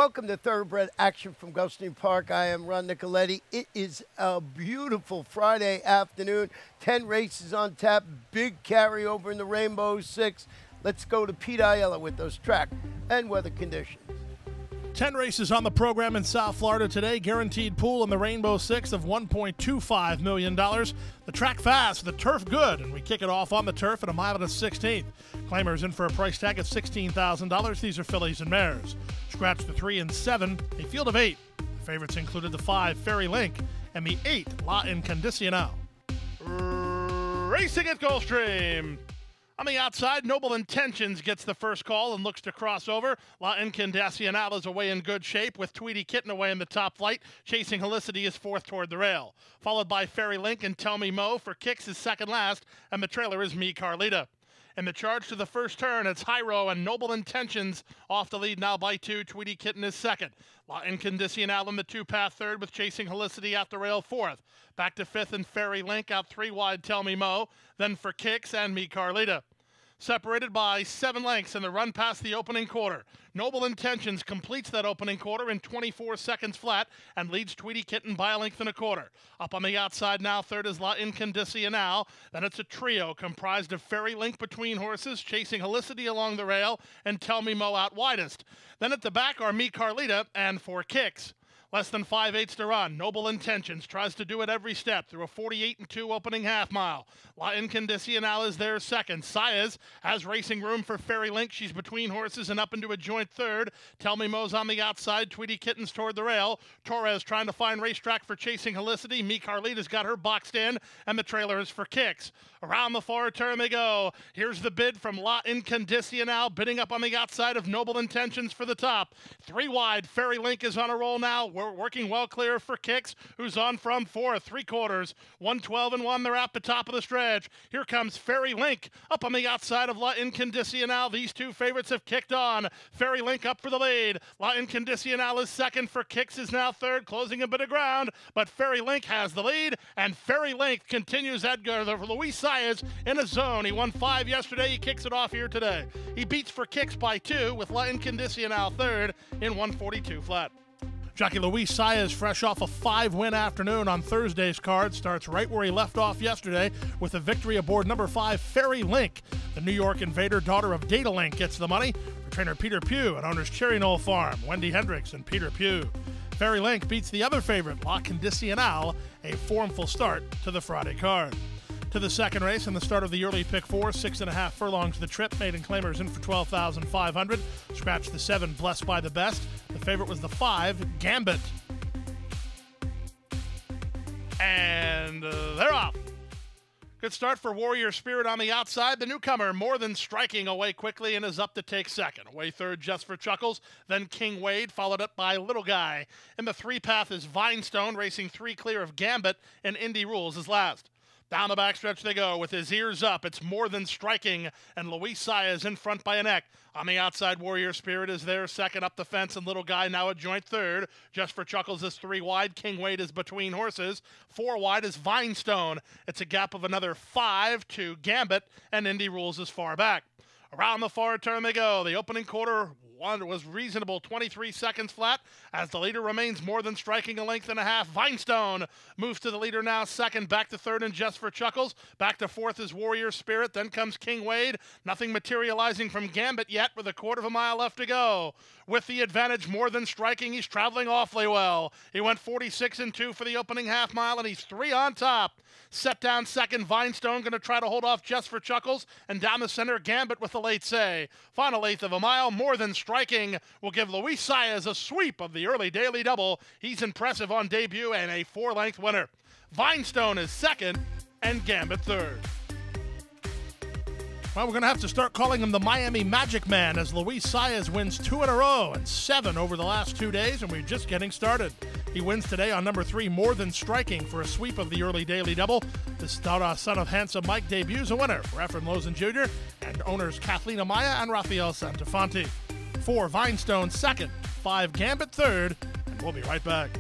Welcome to Thoroughbred Action from Gulfstream Park. I am Ron Nicoletti. It is a beautiful Friday afternoon. 10 races on tap, big carryover in the Rainbow Six. Let's go to Pete Aiella with those track and weather conditions. 10 races on the program in South Florida today. Guaranteed pool in the Rainbow Six of $1.25 million. The track fast, the turf good, and we kick it off on the turf at a mile and a 16th. Claimers in for a price tag of $16,000. These are fillies and mares. Scratch the 3 and 7, a field of 8. The favorites included the 5, Fairy Link, and the 8, La Incondicional. Racing at Gulfstream. On the outside, Noble Intentions gets the first call and looks to cross over. La Incondicional is away in good shape with Tweety Kitten away in the top flight. Chasing Helicity is fourth toward the rail. Followed by Fairy Link and Tell Me Mo for Kicks is second last, and the trailer is Me Carlita. In the charge to the first turn, it's Hyro and Noble Intentions off the lead now by 2. Tweety Kitten is second. La Incondicional in the 2-path third with Chasing Helicity at the rail fourth. Back to fifth and Fairy Link out 3 wide Tell Me Mo. Then for Kicks and Me Carlita. Separated by 7 lengths in the run past the opening quarter. Noble Intentions completes that opening quarter in 24 seconds flat and leads Tweety Kitten by a length and a quarter. Up on the outside now, third is La Incondicional. Then it's a trio comprised of Fairy Link between horses, Chasing Helicity along the rail, and Tell Me Mo out widest. Then at the back are Me Carlita and 4 Kicks. Less than 5/8 to run. Noble Intentions tries to do it every step through a 48-2 opening half mile. La Incondicional is there second. Saez has racing room for Fairy Link. She's between horses and up into a joint third. Tell Me Mo's on the outside. Tweety Kitten's toward the rail. Torres trying to find racetrack for Chasing Helicity. Me Carlita's got her boxed in, and the trailer is for Kicks. Around the far turn they go. Here's the bid from La Incondicional, bidding up on the outside of Noble Intentions for the top. 3 wide. Fairy Link is on a roll now. We're working well clear for Kicks, who's on from 4 3/4. 112 and 1. They're at the top of the stretch. Here comes Fairy Link up on the outside of La Incondicional. These two favorites have kicked on. Fairy Link up for the lead. La Incondicional is second. For Kicks is now third, closing a bit of ground. But Fairy Link has the lead, and Fairy Link continues Edgar Luis Saez in a zone. He won 5 yesterday. He kicks it off here today. He beats for Kicks by 2 with La Incondicional third in 142 flat. Jockey Luis Saez, fresh off a 5-win afternoon on Thursday's card, starts right where he left off yesterday with a victory aboard number 5, Fairy Link. The New York Invader, daughter of Data Link, gets the money for trainer Peter Pugh and owners Cherry Knoll Farm, Wendy Hendricks and Peter Pugh. Fairy Link beats the other favorite, La Condicional, a formful start to the Friday card. To the second race and the start of the early pick 4, 6.5 furlongs the trip. Maiden claimers in for $12,500. Scratch the 7, Blessed by the Best. The favorite was the 5, Gambit. And they're off. Good start for Warrior Spirit on the outside. The newcomer more than striking away quickly and is up to take second. Away third just for Chuckles. Then King Wade, followed up by Little Guy. In the 3-path is Vinestone, racing 3 clear of Gambit, and Indy Rules is last. Down the backstretch they go with his ears up. It's more than striking, and Luis Saez in front by a neck. On the outside, Warrior Spirit is there second up the fence, and Little Guy now a joint third. Just for Chuckles is 3 wide. King Wade is between horses. 4 wide is Vinestone. It's a gap of another 5 to Gambit, and Indy Rules is far back. Around the far turn they go. The opening quarter was reasonable, 23 seconds flat, as the leader remains more than striking a length and a half. Vinestone moves to the leader now second, back to third and just for Chuckles. Back to fourth is Warrior Spirit, then comes King Wade. Nothing materializing from Gambit yet with a 1/4 mile left to go. With the advantage more than striking, he's traveling awfully well. He went 46 and 2 for the opening half mile, and he's 3 on top. Set down second, Vinestone going to try to hold off just for Chuckles, and down the center, Gambit with the late say. Final 1/8 of a mile, more than striking, will give Luis Saez a sweep of the early daily double. He's impressive on debut and a 4-length winner. Vinestone is second, and Gambit third. Well, we're going to have to start calling him the Miami Magic Man, as Luis Saez wins 2 in a row and 7 over the last 2 days, and we're just getting started. He wins today on number 3, More Than Striking, for a sweep of the early daily double. The son of Handsome Mike debuts a winner for Efren Lozen Jr. and owners Kathleen Amaya and Rafael Santafonte. 4, Vinestone second, 5, Gambit third, and we'll be right back.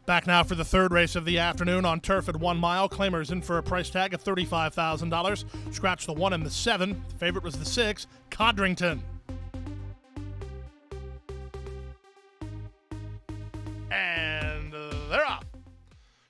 Back now for the third race of the afternoon on turf at 1 mile. Claimers in for a price tag of $35,000. Scratch the 1 and the 7. The favorite was the 6, Codrington. And they're off.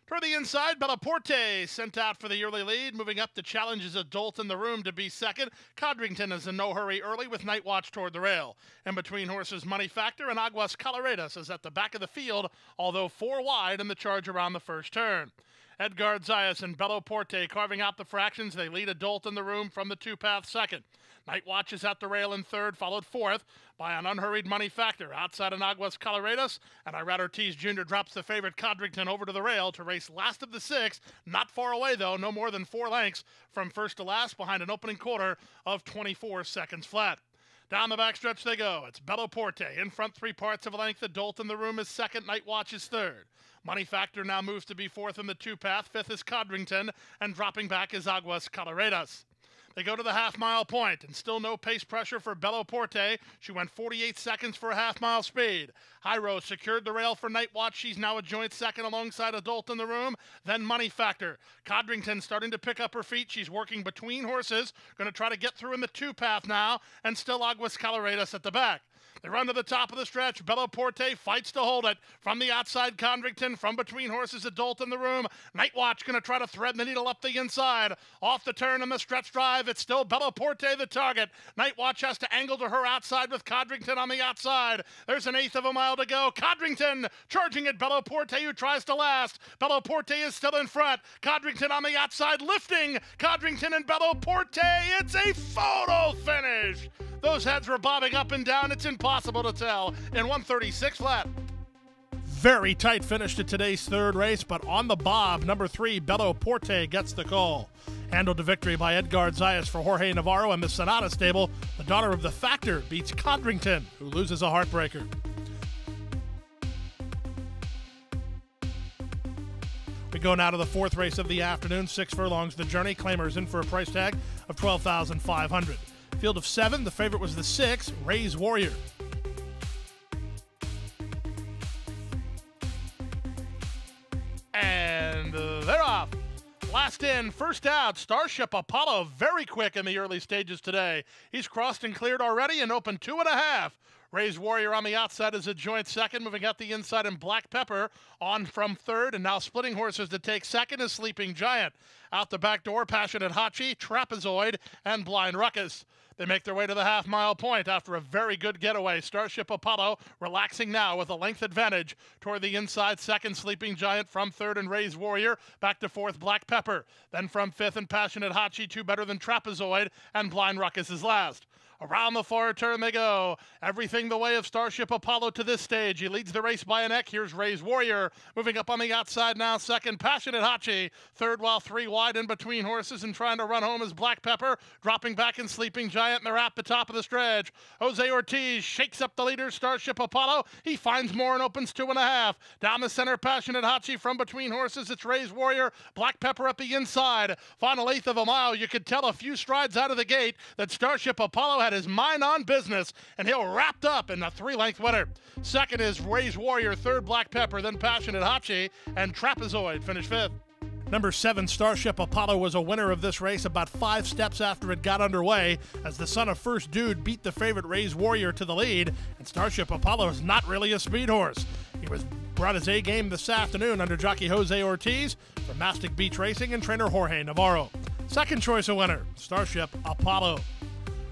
Toward the inside, Bellaporte sent out for the early lead. Moving up to challenge is Adult in the Room to be second. Codrington is in no hurry early with Night Watch toward the rail. In between horses, Money Factor and Aguas Coloradas is at the back of the field, although 4 wide in the charge around the first turn. Edgar Zayas and Bellaporte carving out the fractions. They lead Adult in the Room from the 2-path second. Night Watch is at the rail in third, followed fourth by an unhurried Money Factor. Outside in Aguas Coloradas, and Irad Ortiz Jr. drops the favorite Codrington over to the rail to race last of the 6. Not far away, though, no more than 4 lengths from first to last behind an opening quarter of 24 seconds flat. Down the backstretch they go. It's Bellaporte in front 3 parts of a length. Adult in the Room is second. Night Watch is third. Money Factor now moves to be fourth in the 2-path. Fifth is Codrington, and dropping back is Aguas Coloradas. They go to the half-mile point, and still no pace pressure for Bellaporte. She went 48 seconds for a half-mile speed. Hyro secured the rail for Night Watch. She's now a joint second alongside Adult in the Room. Then Money Factor. Codrington starting to pick up her feet. She's working between horses. Going to try to get through in the 2-path now, and still Aguas Coloradas at the back. They run to the top of the stretch. Bellaporte fights to hold it. From the outside, Codrington. From between horses, Adult in the Room. Night Watch going to try to thread the needle up the inside. Off the turn in the stretch drive. It's still Bellaporte the target. Night Watch has to angle to her outside with Codrington on the outside. There's an 1/8 of a mile to go. Codrington charging at Bellaporte, who tries to last. Bellaporte is still in front. Codrington on the outside lifting. Codrington and Bellaporte. It's a photo finish. Those heads were bobbing up and down. It's impossible to tell in 136 flat. Very tight finish to today's third race, but on the bob, number 3, Bellaporte gets the call. Handled to victory by Edgar Zayas for Jorge Navarro, and the Sonata stable, the daughter of the Factor, beats Codrington, who loses a heartbreaker. We go now to the fourth race of the afternoon, 6 furlongs the journey. Claimers in for a price tag of $12,500. Field of 7, the favorite was the 6, Ray's Warrior. And they're off. Last in, first out, Starship Apollo, very quick in the early stages today. He's crossed and cleared already and opened 2.5. Ray's Warrior on the outside is a joint second, moving out the inside, and Black Pepper on from third, and now splitting horses to take second is Sleeping Giant. Out the back door, Passionate Hachi, Trapezoid, and Blind Ruckus. They make their way to the half-mile point after a very good getaway. Starship Apollo relaxing now with a length advantage. Toward the inside, second, Sleeping Giant. From third and Ray's Warrior. Back to fourth, Black Pepper. Then from fifth and Passionate Hachi, 2 better than Trapezoid, and Blind Ruckus is last. Around the far turn they go. Everything the way of Starship Apollo to this stage. He leads the race by a neck. Here's Ray's Warrior. Moving up on the outside now. Second, Passionate Hachi. Third, while 3 wide in between horses and trying to run home is Black Pepper. Dropping back in Sleeping Giant, and they're at the top of the stretch. Jose Ortiz shakes up the leader, Starship Apollo. He finds more and opens 2.5. Down the center, Passionate Hachi. From between horses, it's Ray's Warrior. Black Pepper up the inside. Final 1/8 of a mile. You could tell a few strides out of the gate that Starship Apollo had his mind on business, and he'll wrapped up in a 3-length winner. Second is Ray's Warrior, third Black Pepper, then Passionate Hachi, and Trapezoid finished 5th. Number 7, Starship Apollo, was a winner of this race about 5 steps after it got underway, as the son of First Dude beat the favorite Ray's Warrior to the lead, and Starship Apollo is not really a speed horse. He was brought his A game this afternoon under jockey Jose Ortiz from Mastic Beach Racing and trainer Jorge Navarro. Second choice a winner, Starship Apollo.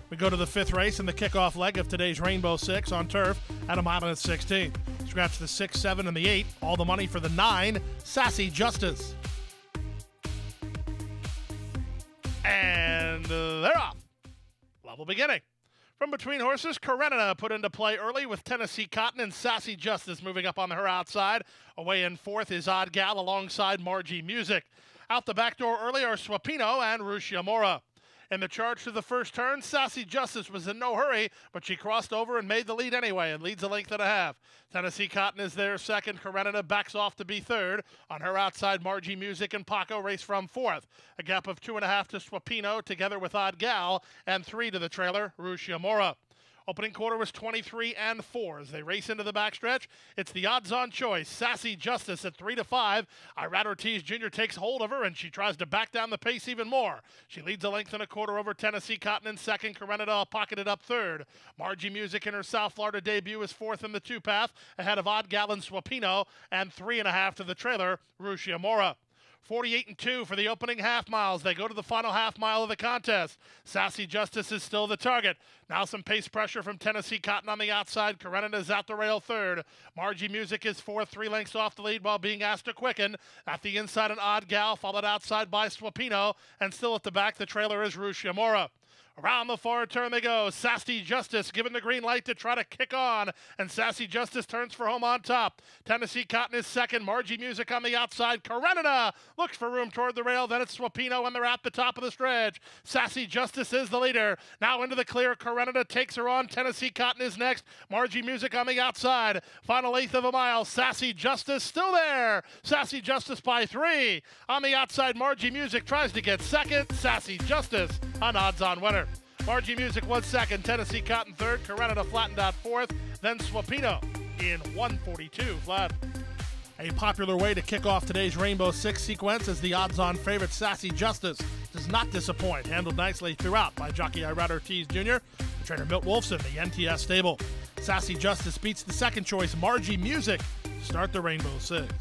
We go to the 5th race in the kickoff leg of today's Rainbow 6 on turf at 1:16. Scratch the 6, 7, and the 8. All the money for the 9, Sassy Justice. And they're off. Level beginning. From between horses, Karenina put into play early with Tennessee Cotton and Sassy Justice moving up on her outside. Away in 4th is Odd Gal alongside Margie Music. Out the back door early are Swapino and Rushia Mora. In the charge to the first turn, Sassy Justice was in no hurry, but she crossed over and made the lead anyway and leads a 1.5 lengths. Tennessee Cotton is there second. Karenina backs off to be third. On her outside, Margie Music and Paco race from 4th. A gap of 2.5 to Swapino together with Odd Gal, and 3 to the trailer, Rushia Mora. Opening quarter was 23-4. As they race into the backstretch, it's the odds-on choice, Sassy Justice at 3-5. Irad Ortiz Jr. takes hold of her, and she tries to back down the pace even more. She leads a length and a quarter over Tennessee Cotton in second. Karenada pocketed up third. Margie Music in her South Florida debut is fourth in the two-path, ahead of Odd Gallon Swapino, and 3.5 to the trailer, Rushia Mora. 48-2 for the opening half miles. They go to the final half mile of the contest. Sassy Justice is still the target. Now some pace pressure from Tennessee Cotton on the outside. Karenina is out the rail third. Margie Music is fourth, 3 lengths off the lead while being asked to quicken. At the inside, an Odd Gal, followed outside by Swapino. And still at the back, the trailer is Rushia Mora. Around the far turn they go. Sassy Justice given the green light to try to kick on, and Sassy Justice turns for home on top. Tennessee Cotton is second. Margie Music on the outside. Karenina looks for room toward the rail. Then it's Swapino, and they're at the top of the stretch. Sassy Justice is the leader. Now into the clear. Karenina takes her on. Tennessee Cotton is next. Margie Music on the outside. Final eighth of a mile. Sassy Justice still there. Sassy Justice by 3. On the outside, Margie Music tries to get second. Sassy Justice an odds-on winner. Margie Music was second, Tennessee Cotton third, Karenina flattened out fourth, then Swapino in 1:42 flat. A popular way to kick off today's Rainbow Six sequence is the odds-on favorite Sassy Justice. Does not disappoint, handled nicely throughout by jockey Irad Ortiz Jr., and trainer Milt Wolfson, the NTS stable. Sassy Justice beats the second choice, Margie Music, to start the Rainbow Six.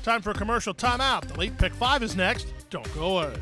Time for a commercial timeout. The late pick 5 is next. Don't go away.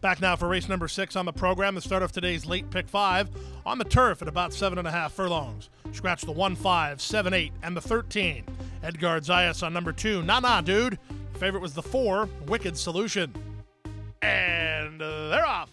Back now for race number 6 on the program, the start of today's late pick 5 on the turf at about 7.5 furlongs. Scratch the 1, 5, 7, 8, and the 13. Edgard Zayas on number 2. Nah, dude. Favorite was the 4, Wicked Solution. And they're off.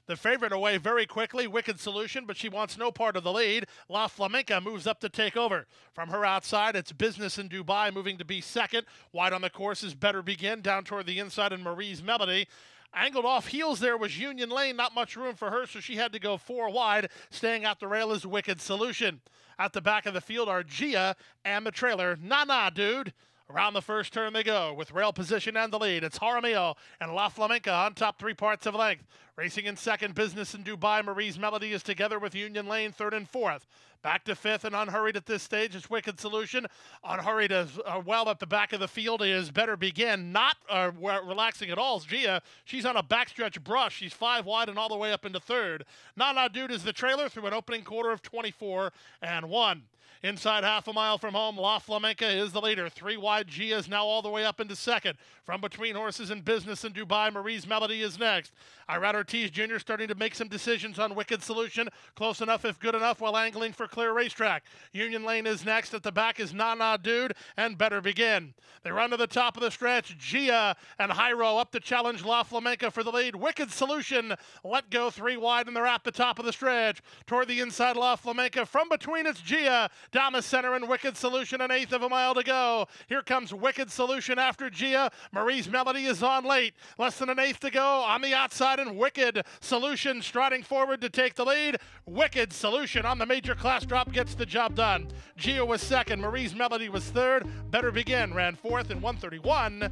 The favorite away very quickly, Wicked Solution, but she wants no part of the lead. La Flamenca moves up to take over. From her outside, it's Business in Dubai moving to be second. Wide on the course is Better Begin, down toward the inside, and Marie's Melody. Angled off heels there was Union Lane. Not much room for her, so she had to go 4 wide. Staying at the rail is Wicked Solution. At the back of the field are Gia and the trailer. Nah, dude. Around the first turn they go with rail position and the lead. It's Jaramillo and La Flamenca on top 3 parts of length. Racing in second, Business in Dubai. Marie's Melody is together with Union Lane, third and fourth. Back to fifth and unhurried at this stage is Wicked Solution. Unhurried as well at the back of the field is Better Begin. Not relaxing at all. Gia, she's on a backstretch brush. She's 5 wide and all the way up into third. Nah, dude is the trailer through an opening quarter of 24-1. Inside half a mile from home, La Flamenca is the leader. 3 wide, Gia is now all the way up into second. From between horses and Business in Dubai, Marie's Melody is next. Irad Ortiz Jr. starting to make some decisions on Wicked Solution. Close enough if good enough while angling for clear racetrack. Union Lane is next. At the back is Nah, Dude and Better Begin. They run to the top of the stretch. Gia and Hyro up to challenge La Flamenca for the lead. Wicked Solution let go 3 wide and they're at the top of the stretch. Toward the inside, La Flamenca. From between, it's Gia. Down the center and Wicked Solution, an 1/8 of a mile to go. Here comes Wicked Solution after Gia. Marie's Melody is on late. Less than an 1/8 to go on the outside, and Wicked Solution striding forward to take the lead. Wicked Solution on the major class drop gets the job done. Gia was second. Marie's Melody was third. Better Begin ran fourth in 1:31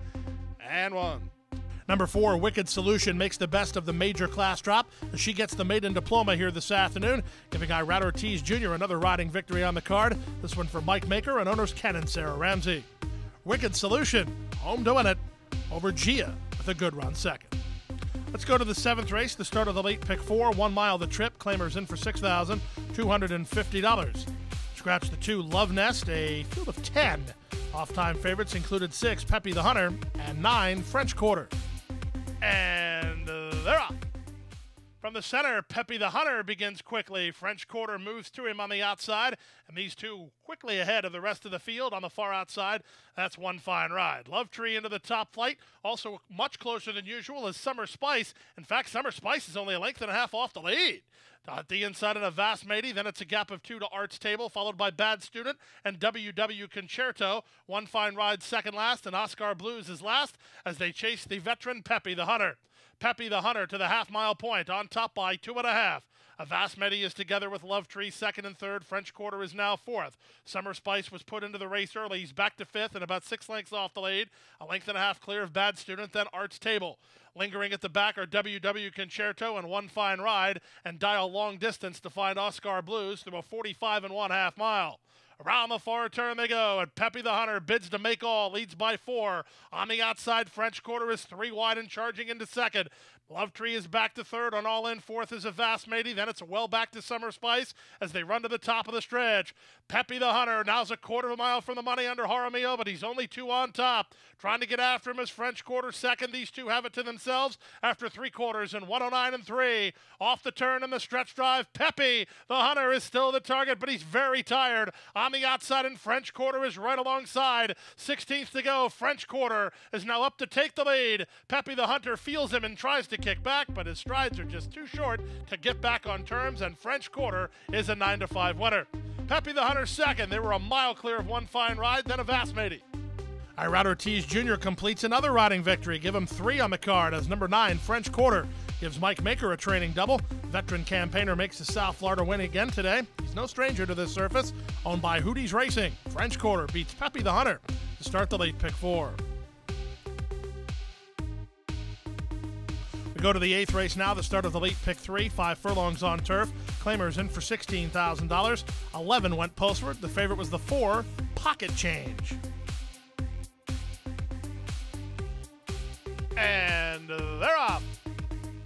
and 1. Number 4, Wicked Solution, makes the best of the major class drop as she gets the maiden diploma here this afternoon, giving Irad Ortiz Jr. another riding victory on the card. This one for Mike Maker and owners Ken and Sarah Ramsey. Wicked Solution, home to win it over Gia with a good run second. Let's go to the 7th race, the start of the late pick 4, 1 mile the trip. Claimers in for $6,250. Scratch the 2, Love Nest, a field of 10. Off-time favorites included 6, Peppy the Hunter, and 9, French Quarter. And they're off. From the center, Peppy the Hunter begins quickly. French Quarter moves to him on the outside, and these two quickly ahead of the rest of the field on the far outside. That's One Fine Ride. Love Tree into the top flight, also much closer than usual is Summer Spice. In fact, Summer Spice is only a length and a half off the lead. At the inside of a Vast Matey, then it's a gap of 2 to Art's Table, followed by Bad Student and WW Concerto. One Fine Ride second last, and Oscar Blues is last as they chase the veteran Peppy the Hunter. Peppy the Hunter to the half-mile point, on top by 2.5. A Vast Matey is together with Love Tree second and third. French Quarter is now fourth. Summer Spice was put into the race early. He's back to fifth and about 6 lengths off the lead. A length and a half clear of Bad Student, then Art's Table. Lingering at the back are WW Concerto and One Fine Ride, and dial long distance to find Oscar Blues through a 45 1/2 mile. Around the far turn they go, and Peppy the Hunter bids to make all, leads by 4. On the outside, French Quarter is 3 wide and charging into second. Love Tree is back to third. On all in, fourth is a Vast Matey. Then it's well back to Summer Spice as they run to the top of the stretch. Peppy the Hunter now's a 1/4 mile from the money under Jaramillo, but he's only 2 on top. Trying to get after him is French Quarter second. These two have it to themselves after 3/4 and 109 3. Off the turn in the stretch drive, Peppy the Hunter is still the target, but he's very tired. On the outside, and French Quarter is right alongside. 16th to go. French Quarter is now up to take the lead. Peppy the Hunter feels him and tries to kick back, but his strides are just too short to get back on terms, and French Quarter is a 9-5 winner. Peppy the Hunter second. They were a mile clear of One Fine Ride, then a Vast Matey. Irad Ortiz Jr. completes another riding victory. Give him 3 on the card as number 9, French Quarter, gives Mike Maker a training double. Veteran campaigner makes the South Florida win again today. He's no stranger to this surface. Owned by Hootie's Racing, French Quarter beats Peppy the Hunter to start the late pick 4. We go to the 8th race now, the start of the late pick 3, 5 furlongs on turf. Claimers in for $16,000. 11 went postward. The favorite was the 4, Pocket Change. And they're off.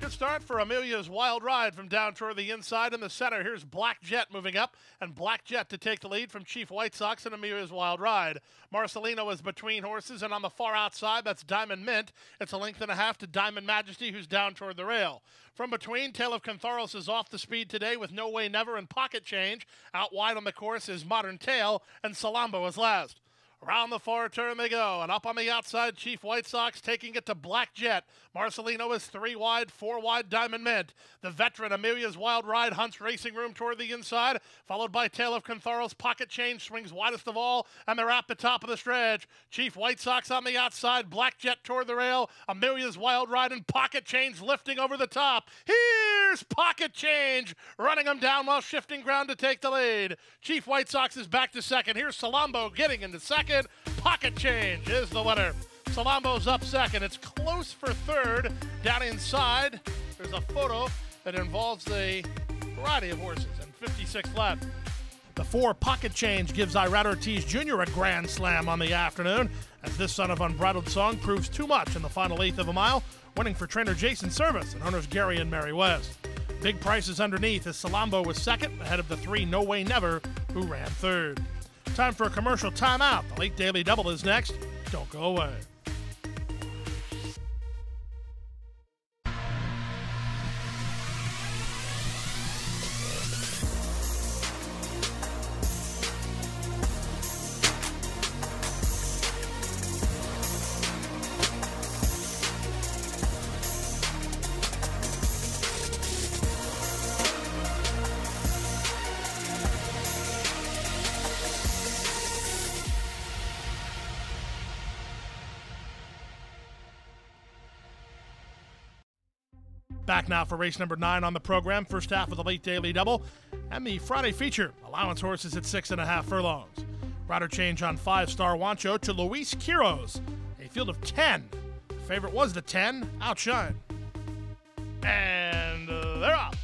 Good start for Amelia's Wild Ride from down toward the inside in the center. Here's Black Jet moving up, and Black Jet to take the lead from Chief White Sox and Amelia's Wild Ride. Marcelino is between horses, and on the far outside, that's Diamond Mint. It's a length and a half to Diamond Majesty, who's down toward the rail. From between, Tale of Cantharos is off the speed today with No Way Never and Pocket Change. Out wide on the course is Modern Tale, and Salambo is last. Around the far turn they go, and up on the outside, Chief White Sox taking it to Black Jet. Marcelino is 3 wide, 4 wide, Diamond Mint. The veteran Amelia's Wild Ride hunts Racing Room toward the inside, followed by Tale of Cantharos. Pocket Change swings widest of all, and they're at the top of the stretch. Chief White Sox on the outside, Black Jet toward the rail, Amelia's Wild Ride and Pocket Change lifting over the top. Here's Pocket Change, running them down while shifting ground to take the lead. Chief White Sox is back to second. Here's Salambo getting into second. Pocket Change is the winner. Salambo's up second. It's close for third. Down inside, there's a photo that involves a variety of horses and 56 left. The 4, Pocket Change, gives Irad Ortiz Jr. a grand slam on the afternoon, as this son of Unbridled Song proves too much in the final 1/8 of a mile, winning for trainer Jason Service and owners Gary and Mary West. Big prices underneath as Salambo was second, ahead of the 3, No Way Never, who ran third. Time for a commercial timeout. The late Daily Double is next. Don't go away. Back now for race number 9 on the program, first half of the late Daily Double, and the Friday feature, allowance horses at 6.5 furlongs. Rider change on 5 Star Wancho to Luis Quiros, a field of 10. The favorite was the 10, Outshine. And they're off.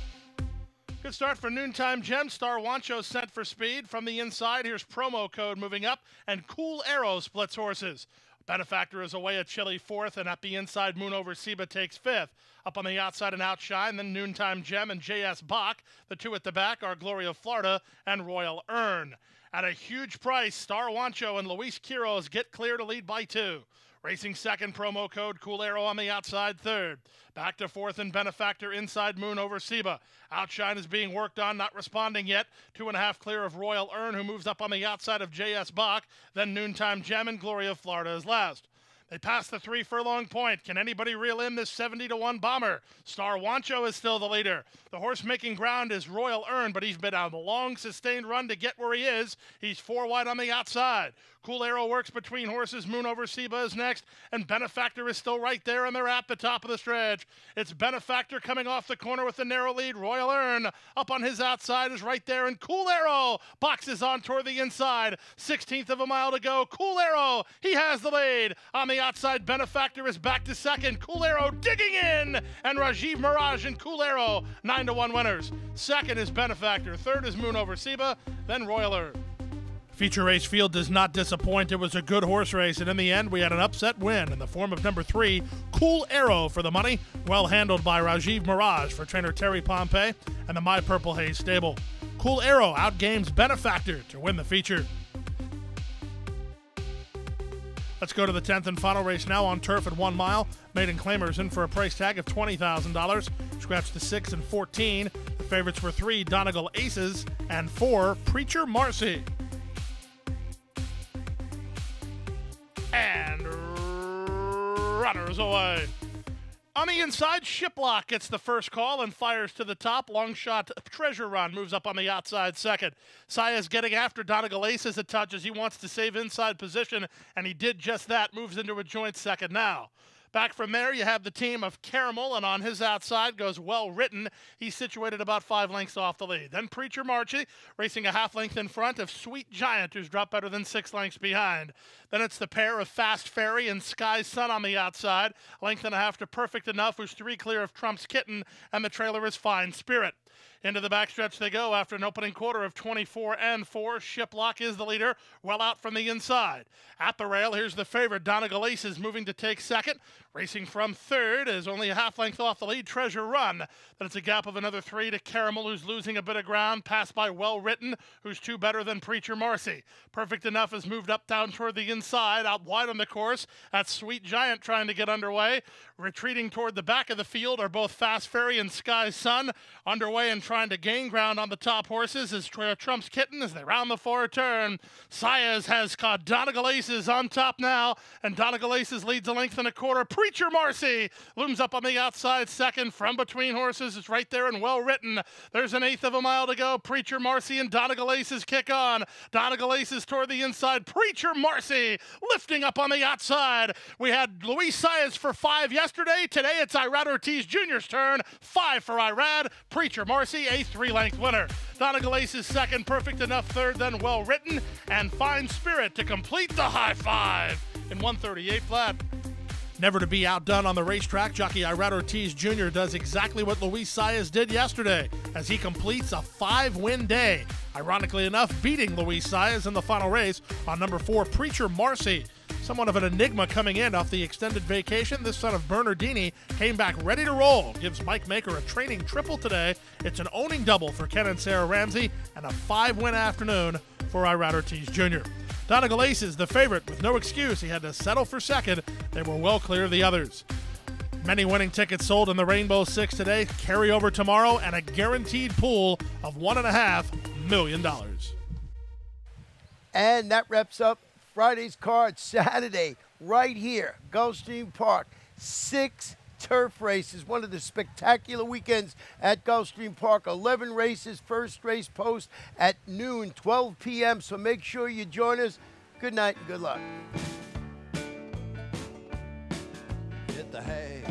Good start for Noontime Gem. Star Wancho sent for speed. From the inside, here's promo code moving up, and Cool Arrow splits horses. Benefactor is away at Chile 4th, and at the inside, Moon Over Seba takes 5th. Up on the outside and Outshine, then Noontime Gem and J.S. Bach. The two at the back are Glory of Florida and Royal Earn. At a huge price, Star Wancho and Luis Quiroz get clear to lead by 2. Racing second, promo code Cool Arrow on the outside third. Back to 4th and Benefactor inside Moon Over Seba. Outshine is being worked on, not responding yet. 2.5 clear of Royal Earn, who moves up on the outside of J.S. Bach. Then Noontime Gem and Glory of Florida is last. They pass the 3 furlong point. Can anybody reel in this 70-1 bomber? Star Wancho is still the leader. The horse making ground is Royal Earn, but he's been on a long, sustained run to get where he is. He's 4 wide on the outside. Cool Arrow works between horses. Moon Over Seba is next, and Benefactor is still right there, and they're at the top of the stretch. It's Benefactor coming off the corner with the narrow lead. Royal Earn up on his outside is right there, and Cool Arrow boxes on toward the inside. 16th of a mile to go. Cool Arrow, he has the lead. On the outside, Benefactor is back to second. Cool Arrow digging in, and Rajiv Mirage and Cool Arrow 9-1 winners. Second is Benefactor. Third is Moon Over Seba, then Royal Earn. Feature race field does not disappoint. It was a good horse race, and in the end, we had an upset win in the form of number 3, Cool Arrow for the money, well handled by Rajiv Mirage for trainer Terry Pompey and the My Purple Haze stable. Cool Arrow outgames Benefactor to win the feature. Let's go to the 10th and final race now on turf at 1 mile. Maiden Claimers in for a price tag of $20,000. Scratch the 6 and 14. The favorites were 3, Donegal Aces, and 4, Preacher Marcy. And runners away. On the inside, Shiplock gets the first call and fires to the top. Long shot Treasure Run moves up on the outside second. Saya's getting after Donegal Aces a touch as he wants to save inside position, and he did just that. Moves into a joint second now. Back from there, you have the team of Caramel, and on his outside goes Well Written. He's situated about 5 lengths off the lead. Then Preacher Marcy, racing a half length in front of Sweet Giant, who's dropped better than 6 lengths behind. Then it's the pair of Fast Fairy and Sky Sun on the outside. A length and a half to Perfect Enough, who's 3 clear of Trump's Kitten, and the trailer is Fine Spirit. Into the backstretch they go after an opening quarter of 24 and 4. Shiplock is the leader, well out from the inside. At the rail, here's the favorite, Donegal Aces, moving to take second. Racing from third is only a half length off the lead, Treasure Run. Then it's a gap of another 3 to Caramel, who's losing a bit of ground, passed by Well Written, who's 2 better than Preacher Marcy. Perfect Enough has moved up down toward the inside, out wide on the course. That's Sweet Giant trying to get underway. Retreating toward the back of the field are both Fast Fairy and Sky Sun. Underway and trying to gain ground on the top horses is Trump's Kitten as they round the far turn. Sayas has caught Donegal Aces on top now, and Donegal Aces leads a length and a quarter. Preacher Marcy looms up on the outside second. From between horses is right there and Well Written. There's an 1/8 of a mile to go. Preacher Marcy and Donegal Aces kick on. Donegal Aces toward the inside. Preacher Marcy lifting up on the outside. We had Luis Sayas for 5 yesterday. Today it's Irad Ortiz Jr.'s turn. 5 for Irad. Preacher Marcy, a 3-length winner. Donegal Aces second, Perfect Enough third, then Well Written, and Fine Spirit to complete the high 5 in 138 flat. Never to be outdone on the racetrack, jockey Irad Ortiz Jr. does exactly what Luis Sayas did yesterday as he completes a 5-win day. Ironically enough, beating Luis Sayas in the final race on number 4, Preacher Marcy. Somewhat of an enigma coming in off the extended vacation. This son of Bernardini came back ready to roll. Gives Mike Maker a training triple today. It's an owning double for Ken and Sarah Ramsey and a 5-win afternoon for Irad Ortiz Jr. Donegal Aces, the favorite, with no excuse. He had to settle for second. They were well clear of the others. Many winning tickets sold in the Rainbow Six today. Carry over tomorrow and a guaranteed pool of $1.5 million. And that wraps up Friday's card. Saturday, right here, Gulfstream Park. 6 turf races, one of the spectacular weekends at Gulfstream Park. 11 races, first race post at noon, 12 p.m. So make sure you join us. Good night and good luck. Hit the hay.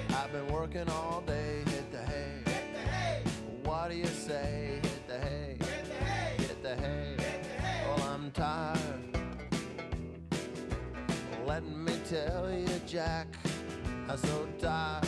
I've been working all day. Hit the hay. What do you say? Hit the hay. Hit the hay. Well, I'm tired. Let me tell you, Jack, I'm so tired.